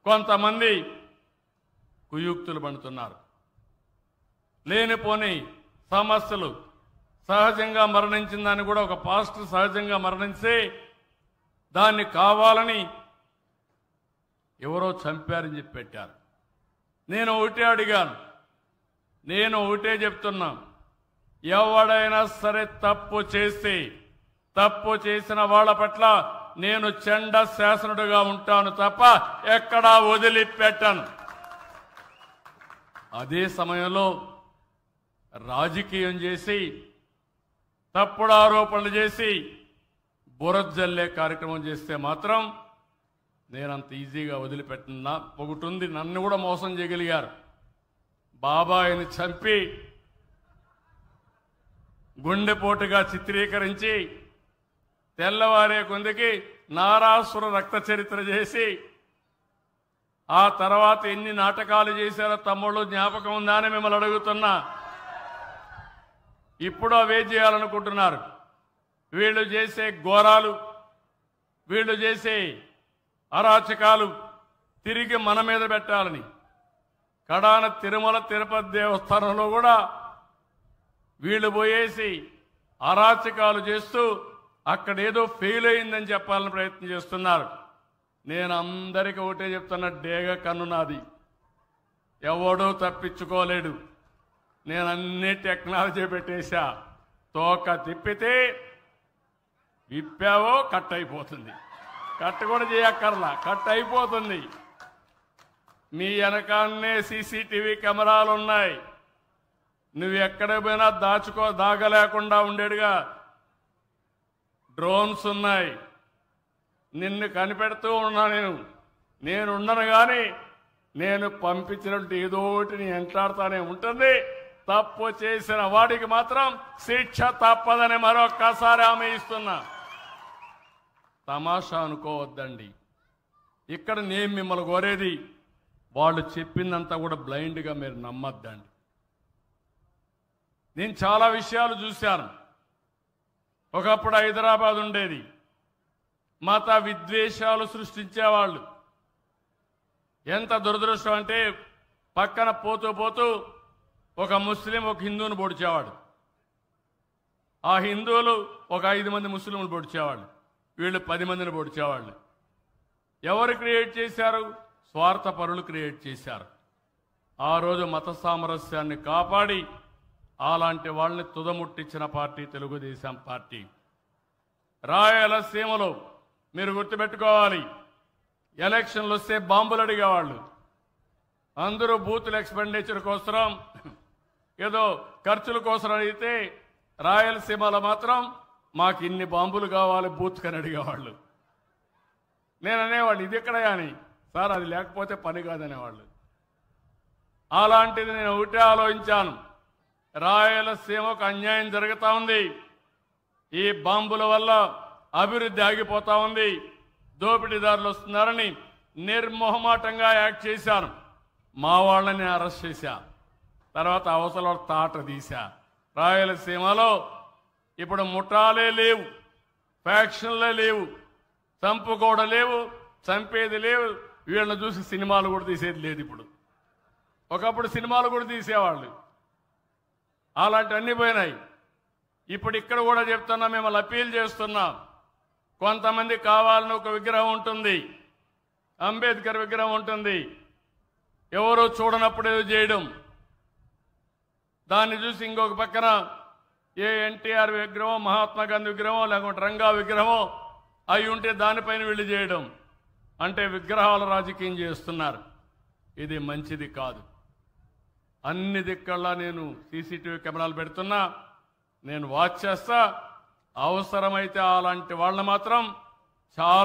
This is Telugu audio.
కొంతమంది కుయుక్తులు పడుతున్నారు. లేనిపోని సమస్యలు. సహజంగా మరణించిందని కూడా ఒక పాస్టర్ సహజంగా మరణించి దాన్ని కావాలని ఎవరో చంపారని చెప్పి పెట్టారు. నేను ఒకటే అడిగాను, నేను ఒకటే చెప్తున్నా, ఎవడైనా సరే తప్పు చేసిన వాళ్ళ పట్ల నేను చెండ శాసనుడిగా ఉంటాను తప్ప ఎక్కడా వదిలిపెట్టాను. అదే సమయంలో రాజకీయం చేసి తప్పుడు ఆరోపణలు చేసి బురద జల్లే కార్యక్రమం చేస్తే మాత్రం నేనంత ఈజీగా వదిలిపెట్టినా. ఒకటి ఉంది, నన్ను కూడా మోసం చేయగలిగారు. బాబాయిని చంపి గుండెపోటుగా చిత్రీకరించి తెల్లవారే కొందికి నారాసుర రక్త చరిత్ర చేసి ఆ తర్వాత ఎన్ని నాటకాలు చేశారో తమ్ముళ్ళు జ్ఞాపకం ఉందా అని మిమ్మల్ని అడుగుతున్నా. ఇప్పుడు అవే చేయాలనుకుంటున్నారు. వీళ్ళు చేసే ఘోరాలు, వీళ్ళు చేసే అరాచకాలు తిరిగి మన మీద పెట్టాలని. కడాన తిరుమల తిరుపతి దేవస్థానంలో కూడా వీళ్ళు పోయేసి అరాచకాలు చేస్తూ అక్కడేదో ఫెయిల్ అయిందని చెప్పాలని ప్రయత్నం చేస్తున్నారు. నేను అందరికీ ఒకటే చెప్తున్నా, డేగ కన్ను నాది, ఎవడూ తప్పించుకోలేడు. నేను అన్ని టెక్నాలజీ పెట్టేశా. తోక తిప్పితే విప్పావో కట్ అయిపోతుంది. కట్ కూడా చేయక్కర్లా, కట్ అయిపోతుంది. మీ వెనకాన్నే సీసీటీవీ కెమెరాలు ఉన్నాయి. నువ్వు ఎక్కడ పోయినా దాగలేకుండా ఉండేడుగా డ్రోన్స్ ఉన్నాయి. నిన్ను కనిపెడుతూ ఉన్నా. నేను ఉండను కానీ నేను పంపించినట్టు ఏదో ఒకటి నీ వెంటాడుతూనే ఉంటుంది. తప్పు చేసిన వాడికి మాత్రం శిక్ష తప్పదని మరొక్కసారి హామీ ఇస్తున్నా. తమాషా అనుకోవద్దండి. ఇక్కడ నేను మిమ్మల్ని కోరేది, వాళ్ళు చెప్పిందంతా కూడా బ్లైండ్గా మీరు నమ్మద్దండి. నేను చాలా విషయాలు చూశాను. ఒకప్పుడు హైదరాబాద్ ఉండేది, మత విద్వేషాలు సృష్టించేవాళ్ళు. ఎంత దురదృష్టం అంటే పక్కన పోతూ పోతూ ఒక ముస్లిం ఒక హిందువుని పొడిచేవాడు. ఆ హిందువులు ఒక 5 మంది ముస్లింలు పొడిచేవాళ్ళు. వీళ్ళు 10 మందిని పొడిచేవాళ్ళు. ఎవరు క్రియేట్ చేశారు? స్వార్థపరులు క్రియేట్ చేశారు. ఆ రోజు మత సామరస్యాన్ని కాపాడి అలాంటి వాళ్ళని తుదముట్టించిన పార్టీ తెలుగుదేశం పార్టీ. రాయలసీమలో మీరు గుర్తుపెట్టుకోవాలి, ఎలక్షన్లు వస్తే బాంబులు అడిగేవాళ్ళు. అందరూ బూతుల ఎక్స్పెండిచర్ కోసం ఏదో ఖర్చుల కోసం అడిగితే రాయలసీమలో మాత్రం మాకు ఇన్ని బాంబులు కావాలి బూత్కని అడిగేవాళ్ళు. నేను అనేవాళ్ళు, ఇది ఎక్కడయా అని. సార్ అది లేకపోతే పని కాదనేవాళ్ళు. అలాంటిది నేను ఒకటే ఆలోచించాను, రాయలసీమకు అన్యాయం జరుగుతూ ఉంది. ఈ బాంబుల వల్ల అభివృద్ధి ఆగిపోతా ఉంది. దోపిడీదారులు వస్తున్నారని నిర్మోహమాటంగా యాక్ట్ చేశాను. మా వాళ్ళని అరెస్ట్ చేశా. తర్వాత అవసరం తాట తీశా. రాయలసీమలో ఇప్పుడు ముఠాలే లేవు, ఫ్యాక్షన్లే లేవు, చంపుకోవడం లేవు, చంపేది లేవు. వీళ్ళని చూసి సినిమాలు కూడా తీసేది లేదు. ఇప్పుడు ఒకప్పుడు సినిమాలు కూడా తీసేవాళ్ళు. అలాంటివన్నీ పోయినాయి. ఇప్పుడు ఇక్కడ కూడా చెప్తున్నా, మిమ్మల్ని అప్పీల్ చేస్తున్నాం. కొంతమంది కావాలని ఒక విగ్రహం ఉంటుంది, అంబేద్కర్ విగ్రహం ఉంటుంది, ఎవరో చూడనప్పుడు ఏదో చేయడం, దాన్ని చూసి ఇంకొక పక్కన ఏ ఎన్టీఆర్ విగ్రహం, మహాత్మా గాంధీ విగ్రహం, లేకుంటే రంగా విగ్రహం అవి ఉంటే దానిపైన వీళ్ళు చేయడం. అంటే విగ్రహాల రాజకీయం చేస్తున్నారు. ఇది మంచిది కాదు. అన్ని దిక్కల్లా నేను సీసీటీవీ కెమెరాలు పెడుతున్నా. నేను వాచ్ చేస్తా. అవసరమైతే అలాంటి వాళ్ళని మాత్రం చాలా